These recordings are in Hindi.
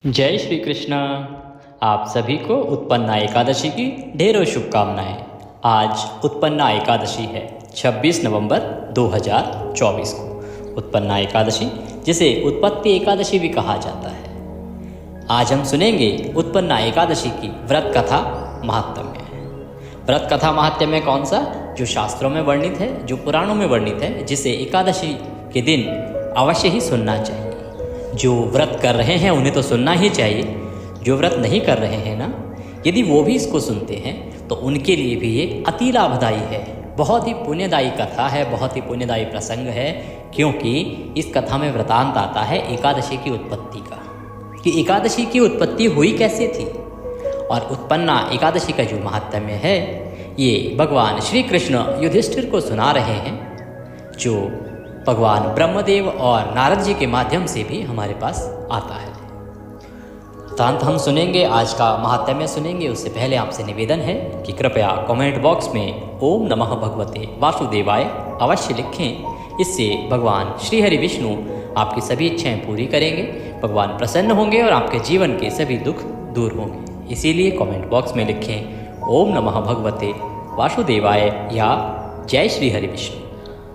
जय श्री कृष्ण। आप सभी को उत्पन्ना एकादशी की ढेरों शुभकामनाएं। आज उत्पन्ना एकादशी है 26 नवंबर 2024 को। उत्पन्ना एकादशी जिसे उत्पत्ति एकादशी भी कहा जाता है। आज हम सुनेंगे उत्पन्ना एकादशी की व्रत कथा महात्म्य। व्रत कथा महात्म्य कौन सा? जो शास्त्रों में वर्णित है, जो पुराणों में वर्णित है, जिसे एकादशी के दिन अवश्य ही सुनना चाहिए। जो व्रत कर रहे हैं उन्हें तो सुनना ही चाहिए। जो व्रत नहीं कर रहे हैं ना, यदि वो भी इसको सुनते हैं तो उनके लिए भी ये अति लाभदायी है। बहुत ही पुण्यदायी कथा है, बहुत ही पुण्यदायी प्रसंग है, क्योंकि इस कथा में वृतांत आता है एकादशी की उत्पत्ति का, कि एकादशी की उत्पत्ति हुई कैसे थी। और उत्पन्ना एकादशी का जो महात्म्य है, ये भगवान श्री कृष्ण युधिष्ठिर को सुना रहे हैं, जो भगवान ब्रह्मदेव और नारद जी के माध्यम से भी हमारे पास आता है। तुरंत हम सुनेंगे, आज का महात्म्य सुनेंगे। उससे पहले आपसे निवेदन है कि कृपया कमेंट बॉक्स में ओम नमः भगवते वासुदेवाय अवश्य लिखें। इससे भगवान श्री हरि विष्णु आपकी सभी इच्छाएं पूरी करेंगे, भगवान प्रसन्न होंगे और आपके जीवन के सभी दुख दूर होंगे। इसीलिए कमेंट बॉक्स में लिखें ओम नमः भगवते वासुदेवाय या जय श्री हरि विष्णु।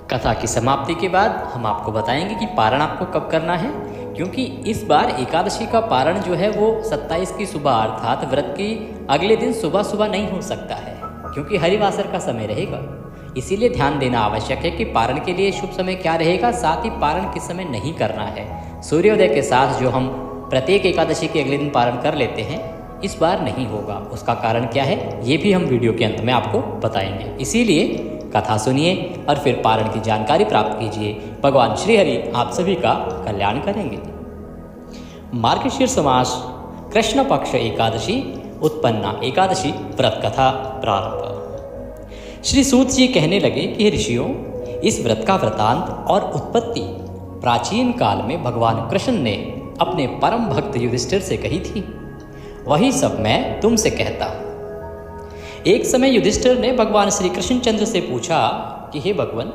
कथा की समाप्ति के बाद हम आपको बताएंगे कि पारण आपको कब करना है, क्योंकि इस बार एकादशी का पारण जो है वो 27 की सुबह अर्थात व्रत की अगले दिन सुबह सुबह नहीं हो सकता है, क्योंकि हरिवासर का समय रहेगा। इसीलिए ध्यान देना आवश्यक है कि पारण के लिए शुभ समय क्या रहेगा, साथ ही पारण किस समय नहीं करना है। सूर्योदय के साथ जो हम प्रत्येक एकादशी के अगले दिन पारण कर लेते हैं, इस बार नहीं होगा। उसका कारण क्या है, ये भी हम वीडियो के अंत में आपको बताएंगे। इसीलिए कथा सुनिए और फिर पारण की जानकारी प्राप्त कीजिए। भगवान श्री हरि आप सभी का कल्याण करेंगे। मार्गशीर्ष मास कृष्ण पक्ष एकादशी उत्पन्ना एकादशी व्रत कथा प्रारंभ। श्री सूत जी कहने लगे कि ऋषियों, इस व्रत का वृतांत और उत्पत्ति प्राचीन काल में भगवान कृष्ण ने अपने परम भक्त युधिष्ठिर से कही थी, वही सब मैं तुमसे कहता हूँ। एक समय युधिष्ठिर ने भगवान श्री कृष्णचंद्र से पूछा कि हे भगवान,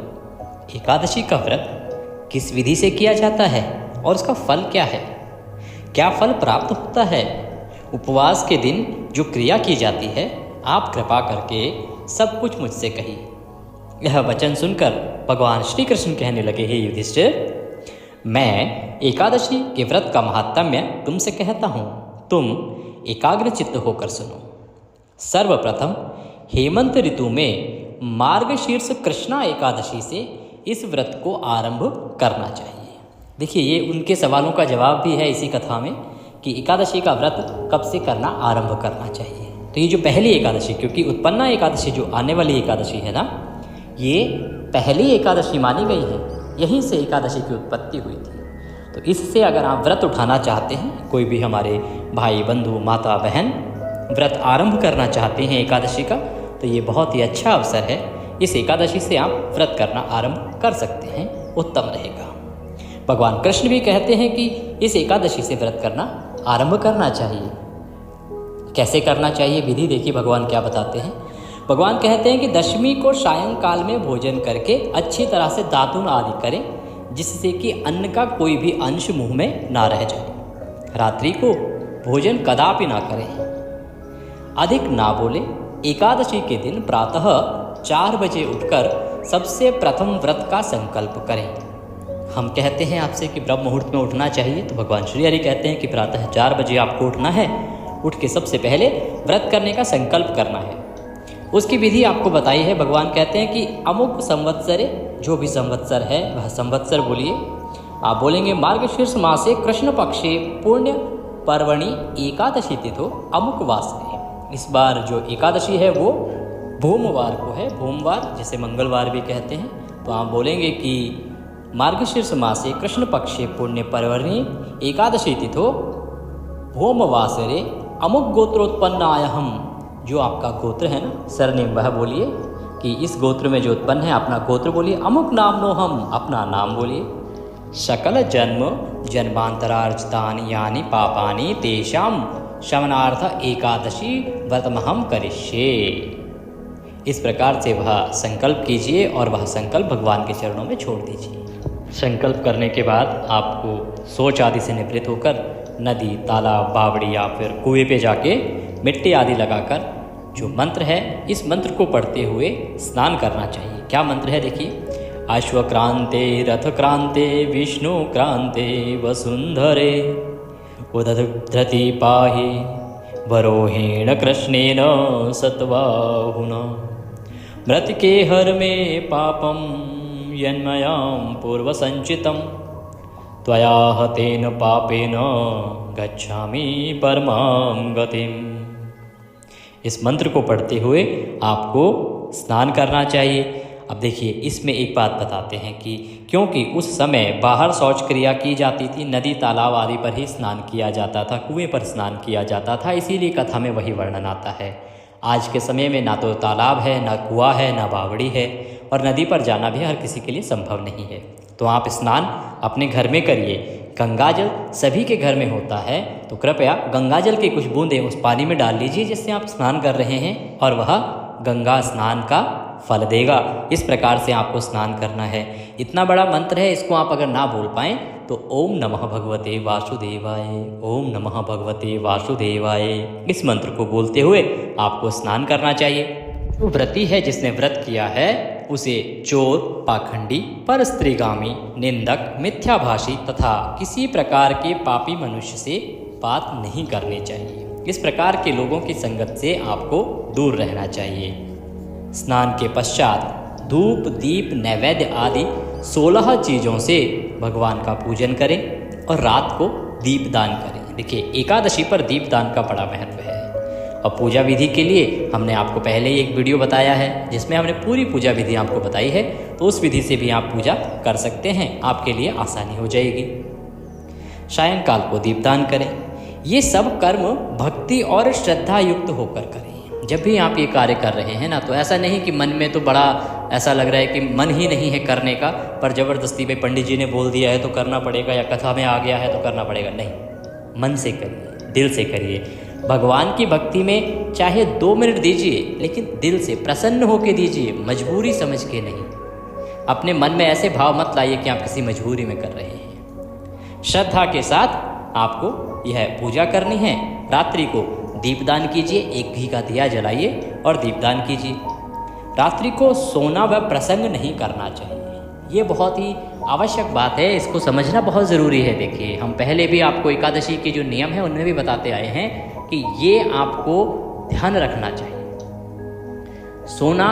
एकादशी का व्रत किस विधि से किया जाता है और उसका फल क्या है? क्या फल प्राप्त होता है? उपवास के दिन जो क्रिया की जाती है, आप कृपा करके सब कुछ मुझसे कहिए। यह वचन सुनकर भगवान श्री कृष्ण कहने लगे, हे युधिष्ठिर, मैं एकादशी के व्रत का महात्म्य तुमसे कहता हूँ, तुम एकाग्र चित्त होकर सुनो। सर्वप्रथम हेमंत ऋतु में मार्गशीर्ष कृष्णा एकादशी से इस व्रत को आरंभ करना चाहिए। देखिए, ये उनके सवालों का जवाब भी है इसी कथा में कि एकादशी का व्रत कब से करना आरंभ करना चाहिए। तो ये जो पहली एकादशी, क्योंकि उत्पन्ना एकादशी जो आने वाली एकादशी है ना, ये पहली एकादशी मानी गई है। यहीं से एकादशी की उत्पत्ति हुई थी। तो इससे अगर आप व्रत उठाना चाहते हैं, कोई भी हमारे भाई बंधु माता बहन व्रत आरंभ करना चाहते हैं एकादशी का, तो ये बहुत ही अच्छा अवसर है। इस एकादशी से आप व्रत करना आरंभ कर सकते हैं, उत्तम रहेगा। भगवान कृष्ण भी कहते हैं कि इस एकादशी से व्रत करना आरंभ करना चाहिए। कैसे करना चाहिए, विधि देखिए भगवान क्या बताते हैं। भगवान कहते हैं कि दशमी को सायंकाल में भोजन करके अच्छी तरह से दातुन आदि करें, जिससे कि अन्न का कोई भी अंश मुंह में ना रह जाए। रात्रि को भोजन कदापि ना करें, अधिक ना बोले। एकादशी के दिन प्रातः 4 बजे उठकर सबसे प्रथम व्रत का संकल्प करें। हम कहते हैं आपसे कि ब्रह्म मुहूर्त में उठना चाहिए, तो भगवान श्री हरि कहते हैं कि प्रातः 4 बजे आपको उठना है। उठ के सबसे पहले व्रत करने का संकल्प करना है। उसकी विधि आपको बताई है। भगवान कहते हैं कि अमुक संवत्सरे, जो भी संवत्सर है वह संवत्सर बोलिए। आप बोलेंगे मार्गशीर्ष मासे कृष्ण पक्षे पुण्य पर्वणि एकादशी तिथो अमुक वासरे। इस बार जो एकादशी है वो भूमवार को है, भूमवार जिसे मंगलवार भी कहते हैं। तो आप बोलेंगे कि मार्गशीर्ष मासे कृष्ण पक्षे पुण्य पर्वणि एकादशी तिथो भूमवासरे अमुक गोत्रोत्पन्नायहम। जो आपका गोत्र है ना, सरनेम, वह बोलिए कि इस गोत्र में जो उत्पन्न है अपना गोत्र बोलिए। अमुक नामनो हम, अपना नाम बोलिए। सकल जन्म जन्मांतरार्जितानि यानि पापानि तेषां शमनार्थ एकादशी व्रतमहम करिष्ये। इस प्रकार से वह संकल्प कीजिए और वह संकल्प भगवान के चरणों में छोड़ दीजिए। संकल्प करने के बाद आपको सोच आदि से निवृत्त होकर नदी, तालाब, बावड़ी या फिर कुएं पे जाके मिट्टी आदि लगाकर जो मंत्र है, इस मंत्र को पढ़ते हुए स्नान करना चाहिए। क्या मंत्र है देखिए, अश्वक्रांते रथक्रांते विष्णु क्रांते वसुंधरे उदधृति पाहि वरोहेण कृष्णेन सत्वाहुना मृतके हर में पापम यन्मयां पूर्वसंचितं त्वया हतेन पापेन गच्छामि परमां गतिम्। इस मंत्र को पढ़ते हुए आपको स्नान करना चाहिए। अब देखिए, इसमें एक बात बताते हैं कि क्योंकि उस समय बाहर शौच क्रिया की जाती थी, नदी तालाब आदि पर ही स्नान किया जाता था, कुएं पर स्नान किया जाता था, इसीलिए कथा में वही वर्णन आता है। आज के समय में ना तो तालाब है, ना कुआं है, ना बावड़ी है, और नदी पर जाना भी हर किसी के लिए संभव नहीं है। तो आप स्नान अपने घर में करिए। गंगाजल सभी के घर में होता है, तो कृपया गंगाजल की कुछ बूंदें उस पानी में डाल लीजिए जिससे आप स्नान कर रहे हैं, और वह गंगा स्नान का फल देगा। इस प्रकार से आपको स्नान करना है। इतना बड़ा मंत्र है, इसको आप अगर ना बोल पाएँ तो ओम नमः भगवते वासुदेवाय, ओम नमः भगवते वासुदेवाय, इस मंत्र को बोलते हुए आपको स्नान करना चाहिए। जो व्रती है, जिसने व्रत किया है, उसे चोर, पाखंडी, परस्त्रीगामी, निंदक, मिथ्याभाषी तथा किसी प्रकार के पापी मनुष्य से बात नहीं करनी चाहिए। इस प्रकार के लोगों की संगत से आपको दूर रहना चाहिए। स्नान के पश्चात धूप, दीप, नैवेद्य आदि 16 चीज़ों से भगवान का पूजन करें और रात को दीपदान करें। देखिए, एकादशी पर दीपदान का बड़ा महत्व है। और पूजा विधि के लिए हमने आपको पहले ही एक वीडियो बताया है जिसमें हमने पूरी पूजा विधि आपको बताई है, तो उस विधि से भी आप पूजा कर सकते हैं, आपके लिए आसानी हो जाएगी। सायंकाल को दीपदान करें। ये सब कर्म भक्ति और श्रद्धा युक्त होकर करें। जब भी आप ये कार्य कर रहे हैं ना, तो ऐसा नहीं कि मन में तो बड़ा ऐसा लग रहा है कि मन ही नहीं है करने का, पर ज़बरदस्ती में पंडित जी ने बोल दिया है तो करना पड़ेगा, या कथा में आ गया है तो करना पड़ेगा। नहीं, मन से करिए, दिल से करिए। भगवान की भक्ति में चाहे 2 मिनट दीजिए, लेकिन दिल से प्रसन्न होकर दीजिए, मजबूरी समझ के नहीं। अपने मन में ऐसे भाव मत लाइए कि आप किसी मजबूरी में कर रहे हैं। श्रद्धा के साथ आपको यह पूजा करनी है। रात्रि को दीपदान कीजिए, 1 घी का दिया जलाइए और दीपदान कीजिए। रात्रि को सोना व प्रसंग नहीं करना चाहिए। ये बहुत ही आवश्यक बात है, इसको समझना बहुत ज़रूरी है। देखिए, हम पहले भी आपको एकादशी के जो नियम हैं उनमें भी बताते आए हैं कि ये आपको ध्यान रखना चाहिए। सोना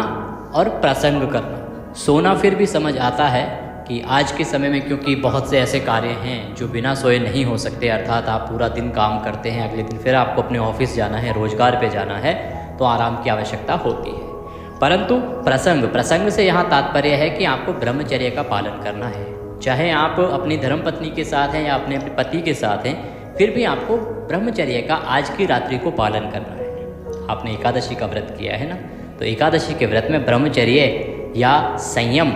और प्रसंग करना, सोना फिर भी समझ आता है कि आज के समय में, क्योंकि बहुत से ऐसे कार्य हैं जो बिना सोए नहीं हो सकते, अर्थात आप पूरा दिन काम करते हैं, अगले दिन फिर आपको अपने ऑफिस जाना है, रोजगार पे जाना है, तो आराम की आवश्यकता होती है। परंतु प्रसंग से यहाँ तात्पर्य है कि आपको ब्रह्मचर्य का पालन करना है। चाहे आप अपनी धर्मपत्नी के साथ हैं या अपने पति के साथ हैं, फिर भी आपको ब्रह्मचर्य का आज की रात्रि को पालन करना है। आपने एकादशी का व्रत किया है ना, तो एकादशी के व्रत में ब्रह्मचर्य या संयम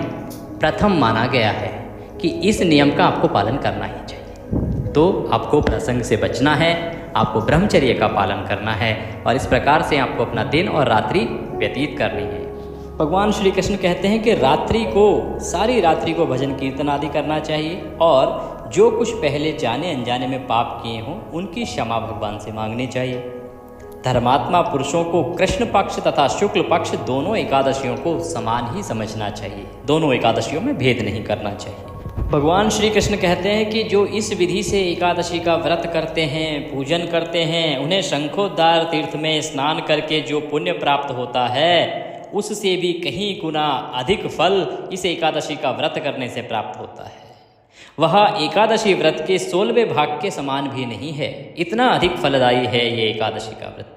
प्रथम माना गया है कि इस नियम का आपको पालन करना ही चाहिए। तो आपको प्रसंग से बचना है, आपको ब्रह्मचर्य का पालन करना है, और इस प्रकार से आपको अपना दिन और रात्रि व्यतीत करनी है। भगवान श्री कृष्ण कहते हैं कि सारी रात्रि को भजन कीर्तन आदि करना चाहिए, और जो कुछ पहले जाने अनजाने में पाप किए हों उनकी क्षमा भगवान से मांगनी चाहिए। धर्मात्मा पुरुषों को कृष्ण पक्ष तथा शुक्ल पक्ष दोनों एकादशियों को समान ही समझना चाहिए। दोनों एकादशियों में भेद नहीं करना चाहिए। भगवान श्री कृष्ण कहते हैं कि जो इस विधि से एकादशी का व्रत करते हैं, पूजन करते हैं, उन्हें शंखोद्धार तीर्थ में स्नान करके जो पुण्य प्राप्त होता है, उससे भी कहीं गुना अधिक फल इस एकादशी का व्रत करने से प्राप्त होता है। वह एकादशी व्रत के 16वें भाग के समान भी नहीं है। इतना अधिक फलदायी है ये एकादशी का व्रत।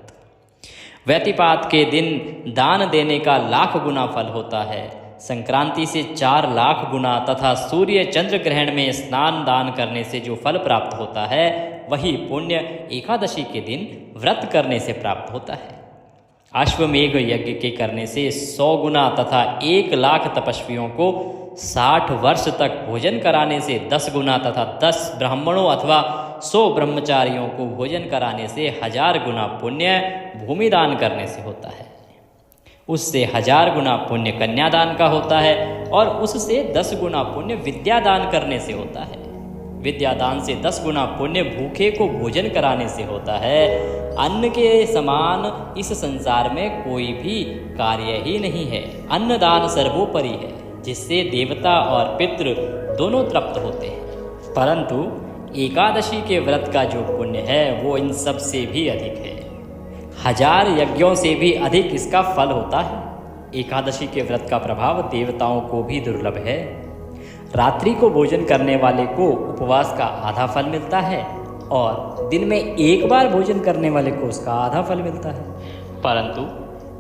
व्यतिपात के दिन दान देने का 1,00,000 गुना फल होता है। संक्रांति से 4,00,000 गुना तथा सूर्य चंद्र ग्रहण में स्नान दान करने से जो फल प्राप्त होता है, वही पुण्य एकादशी के दिन व्रत करने से प्राप्त होता है। अश्वमेघ यज्ञ के करने से 100 गुना तथा 1,00,000 तपस्वियों को 60 वर्ष तक भोजन कराने से 10 गुना तथा 10 ब्राह्मणों अथवा 100 ब्रह्मचारियों को भोजन कराने से 1000 गुना पुण्य भूमिदान करने से होता है। उससे 1000 गुना पुण्य कन्यादान का होता है, और उससे 10 गुना पुण्य विद्यादान करने से होता है। विद्यादान से 10 गुना पुण्य भूखे को भोजन कराने से होता है। अन्न के समान इस संसार में कोई भी कार्य ही नहीं है। अन्नदान सर्वोपरि है, जिससे देवता और पितृ दोनों तृप्त होते हैं। परंतु एकादशी के व्रत का जो पुण्य है वो इन सब से भी अधिक है। 1000 यज्ञों से भी अधिक इसका फल होता है। एकादशी के व्रत का प्रभाव देवताओं को भी दुर्लभ है। रात्रि को भोजन करने वाले को उपवास का आधा फल मिलता है और दिन में एक बार भोजन करने वाले को उसका आधा फल मिलता है। परंतु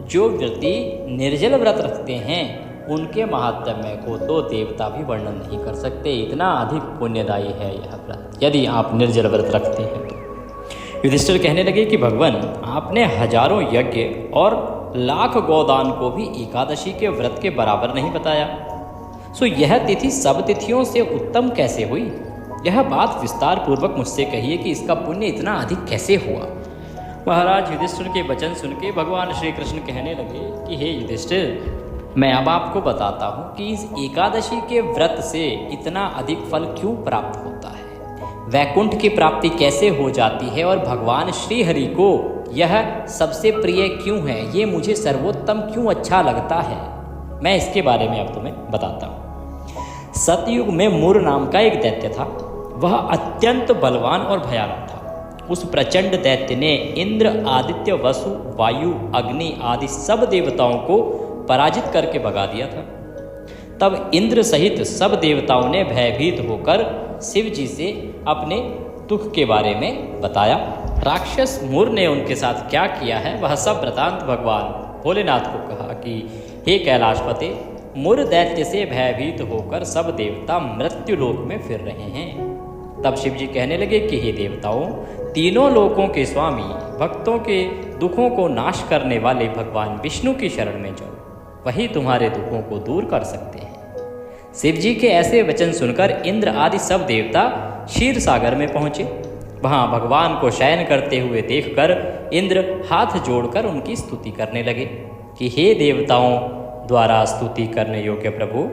जो व्यक्ति निर्जल व्रत रखते हैं उनके महात्म्य को तो देवता भी वर्णन नहीं कर सकते। इतना अधिक पुण्यदायी है यह व्रत यदि आप निर्जल व्रत रखते हैं तो। युधिष्ठिर कहने लगे कि भगवान, आपने हजारों यज्ञ और लाख गोदान को भी एकादशी के व्रत के बराबर नहीं बताया, सो यह तिथि सब तिथियों से उत्तम कैसे हुई? यह बात विस्तार पूर्वक मुझसे कहिए कि इसका पुण्य इतना अधिक कैसे हुआ। महाराज युधिष्ठिर के वचन सुन के भगवान श्री कृष्ण कहने लगे कि हे युधिष्ठिर, मैं अब आपको बताता हूँ कि इस एकादशी के व्रत से इतना अधिक फल क्यों प्राप्त होता है, वैकुंठ की प्राप्ति कैसे हो जाती है और भगवान श्री हरि को यह सबसे प्रिय क्यों है, ये मुझे सर्वोत्तम क्यों अच्छा लगता है। मैं इसके बारे में अब तुम्हें बताता हूँ। सतयुग में मुर नाम का एक दैत्य था। वह अत्यंत बलवान और भयानक था। उस प्रचंड दैत्य ने इंद्र, आदित्य, वसु, वायु, अग्नि आदि सब देवताओं को पराजित करके भगा दिया था। तब इंद्र सहित सब देवताओं ने भयभीत होकर शिव जी से अपने दुख के बारे में बताया। राक्षस मुर ने उनके साथ क्या किया है वह सब वृतांत भगवान भोलेनाथ को कहा कि हे कैलाशपते, मुर दैत्य से भयभीत होकर सब देवता मृत्यु लोक में फिर रहे हैं। तब शिव जी कहने लगे कि हे देवताओं, तीनों लोकों के स्वामी, भक्तों के दुखों को नाश करने वाले भगवान विष्णु की शरण में जाओ, वही तुम्हारे दुखों को दूर कर सकते हैं। शिव जी के ऐसे वचन सुनकर इंद्र आदि सब देवता क्षीर सागर में पहुँचे। वहाँ भगवान को शयन करते हुए देखकर इंद्र हाथ जोड़कर उनकी स्तुति करने लगे कि हे देवताओं द्वारा स्तुति करने योग्य प्रभु,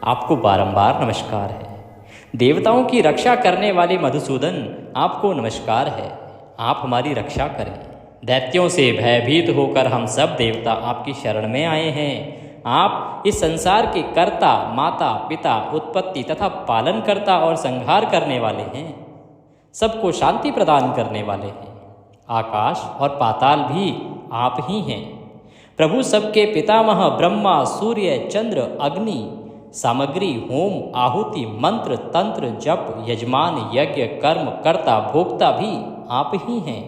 आपको बारंबार नमस्कार है। देवताओं की रक्षा करने वाले मधुसूदन, आपको नमस्कार है। आप हमारी रक्षा करें। दैत्यों से भयभीत होकर हम सब देवता आपकी शरण में आए हैं। आप इस संसार के कर्ता, माता, पिता, उत्पत्ति तथा पालन करता और संहार करने वाले हैं। सबको शांति प्रदान करने वाले हैं। आकाश और पाताल भी आप ही हैं। प्रभु सबके पितामह ब्रह्मा, सूर्य, चंद्र, अग्नि, सामग्री, होम, आहुति, मंत्र, तंत्र, जप, यजमान, यज्ञ, कर्म, कर्ता, भोक्ता भी आप ही हैं।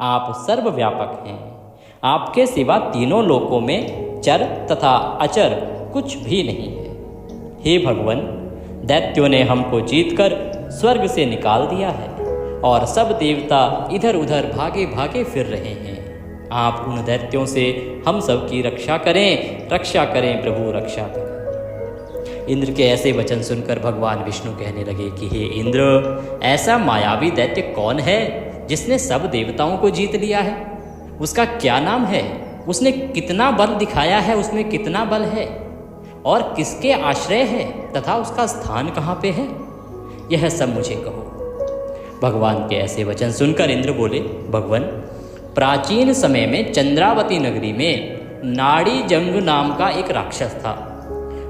आप सर्वव्यापक हैं। आपके सिवा तीनों लोकों में चर तथा अचर कुछ भी नहीं है। हे भगवान, दैत्यों ने हमको जीतकर स्वर्ग से निकाल दिया है और सब देवता इधर उधर भागे भागे फिर रहे हैं। आप उन दैत्यों से हम सब की रक्षा करें प्रभु, रक्षा करें। इंद्र के ऐसे वचन सुनकर भगवान विष्णु कहने लगे कि हे इंद्र, ऐसा मायावी दैत्य कौन है जिसने सब देवताओं को जीत लिया है? उसका क्या नाम है? उसने कितना बल दिखाया है? उसमें कितना बल है और किसके आश्रय है तथा उसका स्थान कहाँ पे है? यह सब मुझे कहो। भगवान के ऐसे वचन सुनकर इंद्र बोले, भगवान, प्राचीन समय में चंद्रावती नगरी में नाड़ी जंग नाम का एक राक्षस था।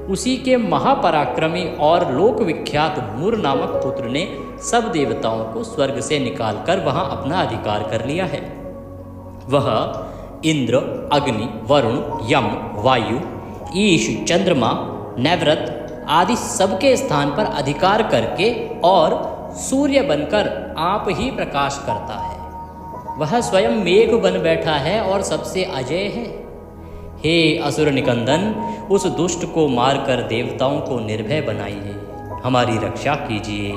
उसी के महापराक्रमी और लोक विख्यात मुर नामक पुत्र ने सब देवताओं को स्वर्ग से निकालकर वहां अपना अधिकार कर लिया है। वह इंद्र, अग्नि, वरुण, यम, वायु, ईश, चंद्रमा, नैवृत आदि सबके स्थान पर अधिकार करके और सूर्य बनकर आप ही प्रकाश करता है। वह स्वयं मेघ बन बैठा है और सबसे अजय है। हे असुर निकंदन, उस दुष्ट को मारकर देवताओं को निर्भय बनाइए, हमारी रक्षा कीजिए।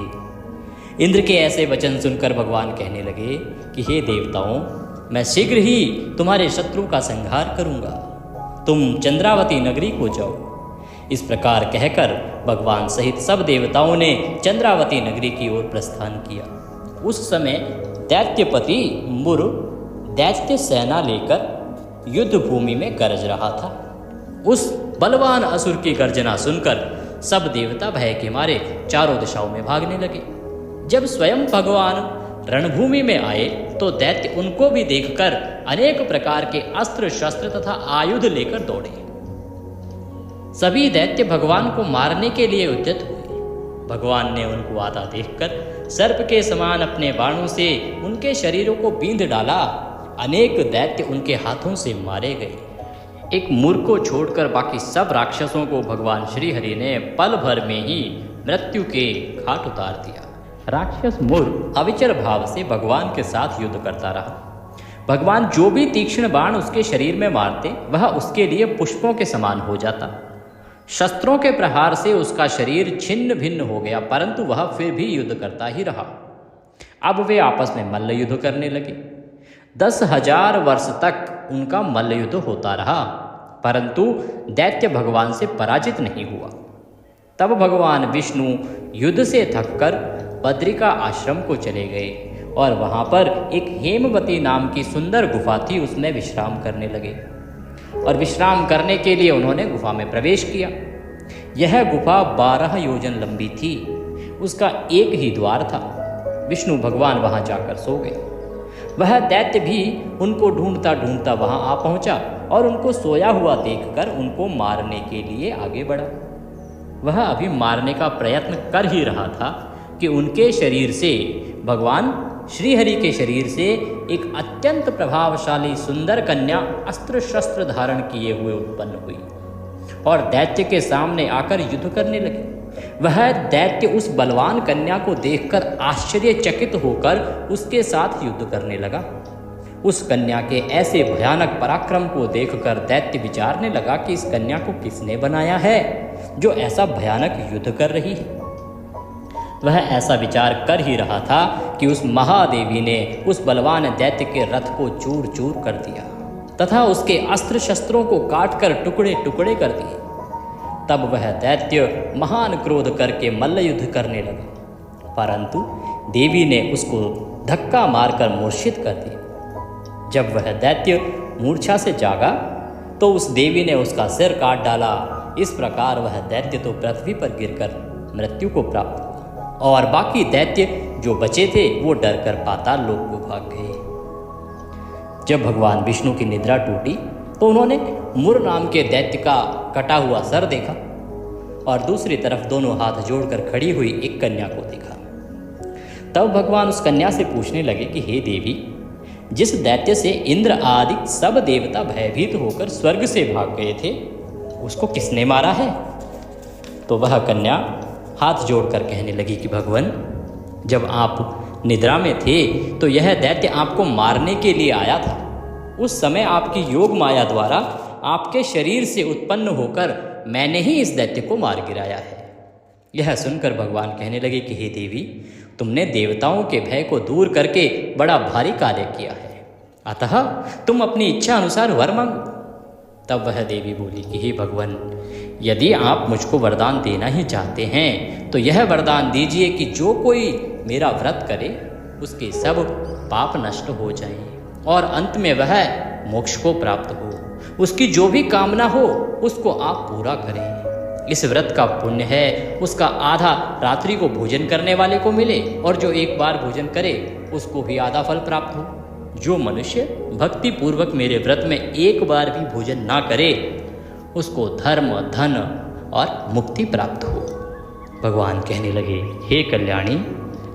इंद्र के ऐसे वचन सुनकर भगवान कहने लगे कि हे देवताओं, मैं शीघ्र ही तुम्हारे शत्रु का संहार करूंगा। तुम चंद्रावती नगरी को जाओ। इस प्रकार कहकर भगवान सहित सब देवताओं ने चंद्रावती नगरी की ओर प्रस्थान किया। उस समय दैत्यपति मुर दैत्य सेना लेकर युद्ध भूमि में गरज रहा था। उस बलवान असुर की गर्जना सुनकर सब देवता भय के मारे चारों दिशाओं में भागने लगे। जब स्वयं भगवान रणभूमि में आए तो दैत्य उनको भी देखकर अनेक प्रकार के अस्त्र शस्त्र तथा आयुध लेकर दौड़े। सभी दैत्य भगवान को मारने के लिए उद्यत हुए। भगवान ने उनको आता देखकर सर्प के समान अपने बाणों से उनके शरीरों को बींध डाला। अनेक दैत्य उनके हाथों से मारे गए। एक मुर को छोड़कर बाकी सब राक्षसों को भगवान श्री हरि ने पल भर में ही मृत्यु के घाट उतार दिया। राक्षस मुर अविचल भाव से भगवान के साथ युद्ध करता रहा। भगवान जो भी तीक्ष्ण बाण उसके शरीर में मारते वह उसके लिए पुष्पों के समान हो जाता। शस्त्रों के प्रहार से उसका शरीर छिन्न भिन्न हो गया, परंतु वह फिर भी युद्ध करता ही रहा। अब वे आपस में मल्ल युद्ध करने लगे। 10,000 वर्ष तक उनका मल्ल युद्ध होता रहा, परंतु दैत्य भगवान से पराजित नहीं हुआ। तब भगवान विष्णु युद्ध से थककर बद्रिका आश्रम को चले गए और वहाँ पर एक हेमवती नाम की सुंदर गुफा थी, उसमें विश्राम करने लगे। और विश्राम करने के लिए उन्होंने गुफा में प्रवेश किया। यह गुफा 12 योजन लंबी थी, उसका एक ही द्वार था। विष्णु भगवान वहाँ जाकर सो गए। वह दैत्य भी उनको ढूंढता ढूंढता वहाँ आ पहुँचा और उनको सोया हुआ देखकर उनको मारने के लिए आगे बढ़ा। वह अभी मारने का प्रयत्न कर ही रहा था कि उनके शरीर से, भगवान श्रीहरि के शरीर से, एक अत्यंत प्रभावशाली सुंदर कन्या अस्त्र शस्त्र धारण किए हुए उत्पन्न हुई और दैत्य के सामने आकर युद्ध करने लगी। वह दैत्य उस बलवान कन्या को देखकर आश्चर्यचकित होकर उसके साथ युद्ध करने लगा। उस कन्या के ऐसे भयानक पराक्रम को देखकर दैत्य विचारने लगा कि इस कन्या को किसने बनाया है जो ऐसा भयानक युद्ध कर रही है। वह ऐसा विचार कर ही रहा था कि उस महादेवी ने उस बलवान दैत्य के रथ को चूर चूर कर दिया तथा उसके अस्त्र शस्त्रों को काटकर टुकड़े टुकड़े कर दिए। तब वह दैत्य महान क्रोध करके मल्ल युद्ध करने लगा, परंतु देवी ने उसको धक्का मारकर मूर्छित कर दिया। जब वह दैत्य मूर्छा से जागा तो उस देवी ने उसका सिर काट डाला। इस प्रकार वह दैत्य तो पृथ्वी पर गिरकर मृत्यु को प्राप्त हुआ और बाकी दैत्य जो बचे थे वो डरकर पाताल लोक को भाग गए। जब भगवान विष्णु की निद्रा टूटी तो उन्होंने मुर नाम के दैत्य का कटा हुआ सर देखा और दूसरी तरफ दोनों हाथ जोड़कर खड़ी हुई एक कन्या को देखा। तब भगवान उस कन्या से पूछने लगे कि हे देवी, जिस दैत्य से इंद्र आदि सब देवता भयभीत होकर स्वर्ग से भाग गए थे उसको किसने मारा है? तो वह कन्या हाथ जोड़कर कहने लगी कि भगवान, जब आप निद्रा में थे तो यह दैत्य आपको मारने के लिए आया था। उस समय आपकी योग माया द्वारा आपके शरीर से उत्पन्न होकर मैंने ही इस दैत्य को मार गिराया है। यह सुनकर भगवान कहने लगे कि हे देवी, तुमने देवताओं के भय को दूर करके बड़ा भारी कार्य किया है, अतः तुम अपनी इच्छा अनुसार वर मांगो। तब वह देवी बोली कि हे भगवान, यदि आप मुझको वरदान देना ही चाहते हैं तो यह वरदान दीजिए कि जो कोई मेरा व्रत करे उसके सब पाप नष्ट हो जाएं और अंत में वह मोक्ष को प्राप्त हो। उसकी जो भी कामना हो उसको आप पूरा करें। इस व्रत का पुण्य है उसका आधा रात्रि को भोजन करने वाले को मिले और जो एक बार भोजन करे उसको भी आधा फल प्राप्त हो। जो मनुष्य भक्ति पूर्वक मेरे व्रत में एक बार भी भोजन ना करे उसको धर्म, धन और मुक्ति प्राप्त हो। भगवान कहने लगे, हे कल्याणी,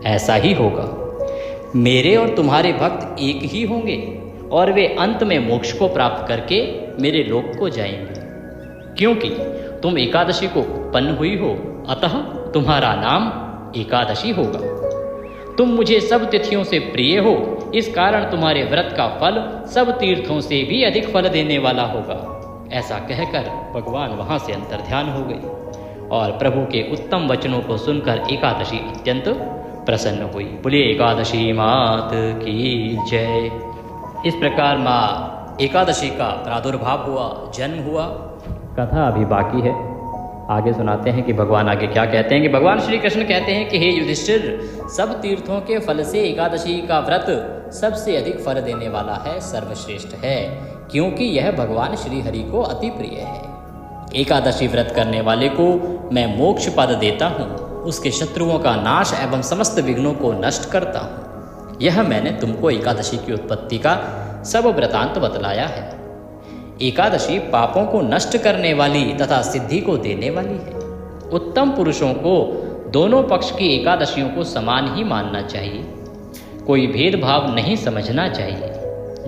ऐसा ही होगा। मेरे और तुम्हारे भक्त एक ही होंगे और वे अंत में मोक्ष को प्राप्त करके मेरे लोक को जाएंगे। क्योंकि तुम एकादशी को उत्पन्न हुई हो, अतः तुम्हारा नाम एकादशी होगा। तुम मुझे सब तिथियों से प्रिय हो, इस कारण तुम्हारे व्रत का फल सब तीर्थों से भी अधिक फल देने वाला होगा। ऐसा कहकर भगवान वहाँ से अंतर्ध्यान हो गए और प्रभु के उत्तम वचनों को सुनकर एकादशी अत्यंत प्रसन्न हुई। बोलिए एकादशी मात की जय। इस प्रकार माँ एकादशी का प्रादुर्भाव हुआ, जन्म हुआ। कथा अभी बाकी है, आगे सुनाते हैं कि भगवान आगे क्या कहते हैं। कि भगवान श्री कृष्ण कहते हैं कि हे युधिष्ठिर, सब तीर्थों के फल से एकादशी का व्रत सबसे अधिक फल देने वाला है, सर्वश्रेष्ठ है, क्योंकि यह भगवान श्री हरि को अति प्रिय है। एकादशी व्रत करने वाले को मैं मोक्ष पद देता हूँ उसके शत्रुओं का नाश एवं समस्त विघ्नों को नष्ट करता हूँ। यह मैंने तुमको एकादशी की उत्पत्ति का सब वृतांत बतलाया है। एकादशी पापों को नष्ट करने वाली तथा सिद्धि को देने वाली है। उत्तम पुरुषों को दोनों पक्ष की एकादशियों को समान ही मानना चाहिए, कोई भेदभाव नहीं समझना चाहिए।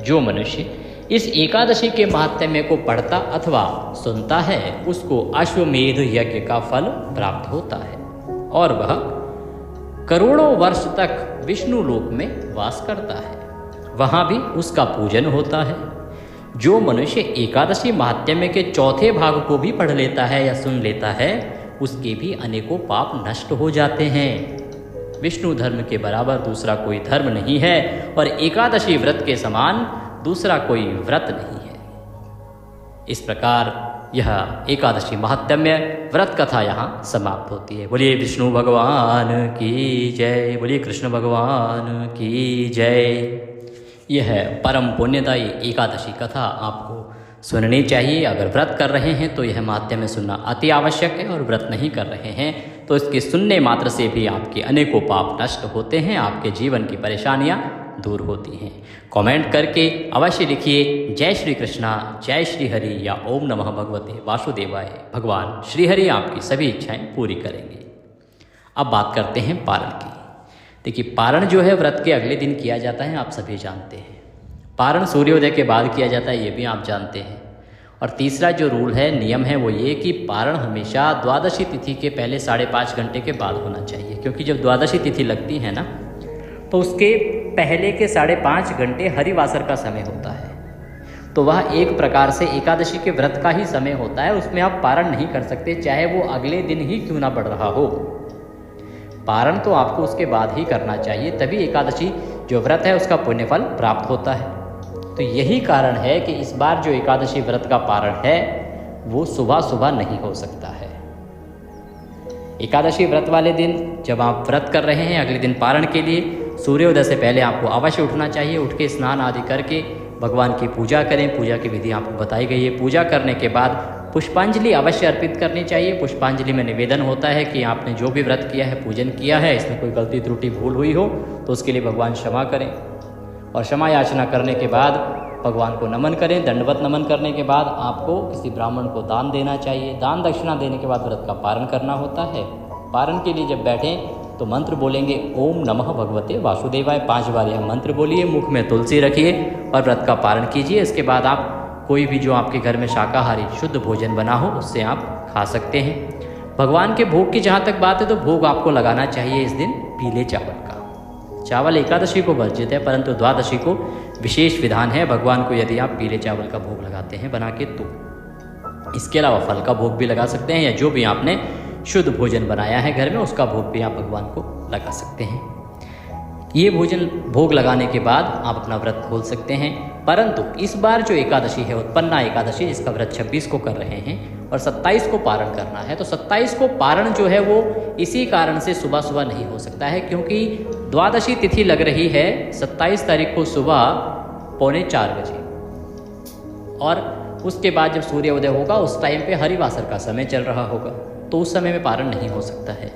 जो मनुष्य इस एकादशी के महात्म्य को पढ़ता अथवा सुनता है उसको अश्वमेध यज्ञ का फल प्राप्त होता है और वह करोड़ों वर्ष तक विष्णु लोक में वास करता है, वहाँ भी उसका पूजन होता है। जो मनुष्य एकादशी महात्म्य के चौथे भाग को भी पढ़ लेता है या सुन लेता है उसके भी अनेकों पाप नष्ट हो जाते हैं। विष्णु धर्म के बराबर दूसरा कोई धर्म नहीं है और एकादशी व्रत के समान दूसरा कोई व्रत नहीं है। इस प्रकार यह एकादशी महात्म्य व्रत कथा यहाँ समाप्त होती है। बोलिए विष्णु भगवान की जय, बोलिए कृष्ण भगवान की जय। यह परम पुण्यदायी एकादशी कथा आपको सुननी चाहिए। अगर व्रत कर रहे हैं तो यह महात्म्य सुनना अति आवश्यक है और व्रत नहीं कर रहे हैं तो इसके सुनने मात्र से भी आपके अनेकों पाप नष्ट होते हैं, आपके जीवन की परेशानियां दूर होती हैं। कमेंट करके अवश्य लिखिए जय श्री कृष्णा, जय श्री हरि या ओम नमः भगवते वासुदेवाय। भगवान श्री हरि आपकी सभी इच्छाएं पूरी करेंगे। अब बात करते हैं पारण की। देखिए पारण जो है व्रत के अगले दिन किया जाता है, आप सभी जानते हैं। पारण सूर्योदय के बाद किया जाता है, ये भी आप जानते हैं। और तीसरा जो रूल है, नियम है, वो ये कि पारण हमेशा द्वादशी तिथि के पहले 5.5 घंटे के बाद होना चाहिए, क्योंकि जब द्वादशी तिथि लगती है ना तो उसके पहले के 5.5 घंटे हरिवासर का समय होता है। तो वह एक प्रकार से एकादशी के व्रत का ही समय होता है, उसमें आप पारण नहीं कर सकते, चाहे वो अगले दिन ही क्यों ना बढ़ रहा हो। पारण तो आपको उसके बाद ही करना चाहिए, तभी एकादशी जो व्रत है उसका पुण्यफल प्राप्त होता है। तो यही कारण है कि इस बार जो एकादशी व्रत का पारण है वो सुबह सुबह नहीं हो सकता है। एकादशी व्रत वाले दिन जब आप व्रत कर रहे हैं, अगले दिन पारण के लिए सूर्योदय से पहले आपको अवश्य उठना चाहिए। उठ के स्नान आदि करके भगवान की पूजा करें। पूजा की विधि आपको बताई गई है। पूजा करने के बाद पुष्पांजलि अवश्य अर्पित करनी चाहिए। पुष्पांजलि में निवेदन होता है कि आपने जो भी व्रत किया है, पूजन किया है, इसमें कोई गलती त्रुटि भूल हुई हो तो उसके लिए भगवान क्षमा करें। और क्षमा याचना करने के बाद भगवान को नमन करें। दंडवत नमन करने के बाद आपको किसी ब्राह्मण को दान देना चाहिए। दान दक्षिणा देने के बाद व्रत का पारण करना होता है। पारण के लिए जब बैठें तो मंत्र बोलेंगे ओम नमः भगवते वासुदेवाय। 5 बार यह मंत्र बोलिए, मुख में तुलसी रखिए और व्रत का पारण कीजिए। इसके बाद आप कोई भी जो आपके घर में शाकाहारी शुद्ध भोजन बना हो उससे आप खा सकते हैं। भगवान के भोग की जहाँ तक बात है तो भोग आपको लगाना चाहिए इस दिन पीले चावल का। चावल एकादशी को वर्जित है, परंतु द्वादशी को विशेष विधान है भगवान को यदि आप पीले चावल का भोग लगाते हैं बना के तो। इसके अलावा फल का भोग भी लगा सकते हैं या जो भी आपने शुद्ध भोजन बनाया है घर में उसका भोग भी आप भगवान को लगा सकते हैं। ये भोजन भोग लगाने के बाद आप अपना व्रत खोल सकते हैं। परंतु इस बार जो एकादशी है उत्पन्ना एकादशी, जिसका व्रत 26 को कर रहे हैं और 27 को पारण करना है, तो 27 को पारण जो है वो इसी कारण से सुबह सुबह नहीं हो सकता है, क्योंकि द्वादशी तिथि लग रही है 27 तारीख को सुबह 3:45 बजे और उसके बाद जब सूर्योदय होगा उस टाइम पे हरिवासर का समय चल रहा होगा, तो उस समय में पारण नहीं हो सकता है।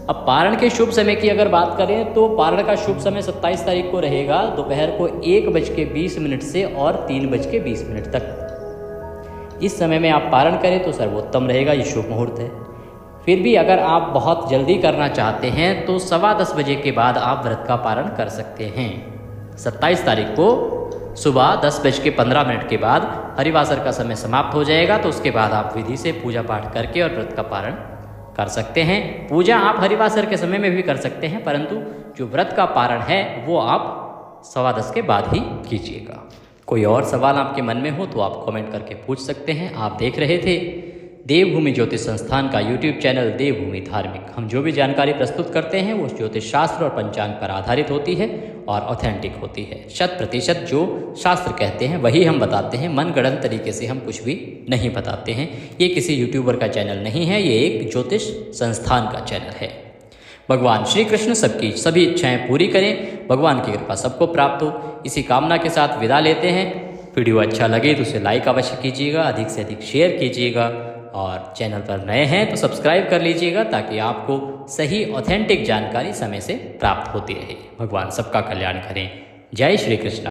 अब पारण के शुभ समय की अगर बात करें तो पारण का शुभ समय 27 तारीख को रहेगा दोपहर को 1:20 से और 3:20 तक। इस समय में आप पारण करें तो सर्वोत्तम रहेगा, ये शुभ मुहूर्त है। फिर भी अगर आप बहुत जल्दी करना चाहते हैं तो 10:15 बजे के बाद आप व्रत का पारण कर सकते हैं। 27 तारीख को सुबह 10:15 के बाद हरिवासर का समय समाप्त हो जाएगा, तो उसके बाद आप विधि से पूजा पाठ करके और व्रत का पारण कर सकते हैं। पूजा आप हरिवासर के समय में भी कर सकते हैं, परंतु जो व्रत का पारण है वो आप 10:15 के बाद ही कीजिएगा। कोई और सवाल आपके मन में हो तो आप कमेंट करके पूछ सकते हैं। आप देख रहे थे देवभूमि ज्योतिष संस्थान का यूट्यूब चैनल देवभूमि धार्मिक। हम जो भी जानकारी प्रस्तुत करते हैं वो ज्योतिष शास्त्र और पंचांग पर आधारित होती है और ऑथेंटिक होती है। 100% जो शास्त्र कहते हैं वही हम बताते हैं, मनगढ़ंत तरीके से हम कुछ भी नहीं बताते हैं। ये किसी यूट्यूबर का चैनल नहीं है, ये एक ज्योतिष संस्थान का चैनल है। भगवान श्री कृष्ण सबकी सभी इच्छाएं पूरी करें, भगवान की कृपा सबको प्राप्त हो, इसी कामना के साथ विदा लेते हैं। वीडियो अच्छा लगे तो उसे लाइक अवश्य कीजिएगा, अधिक से अधिक शेयर कीजिएगा। और चैनल पर नए हैं तो सब्सक्राइब कर लीजिएगा ताकि आपको सही ऑथेंटिक जानकारी समय से प्राप्त होती रहे। भगवान सबका कल्याण करें। जय श्री कृष्णा।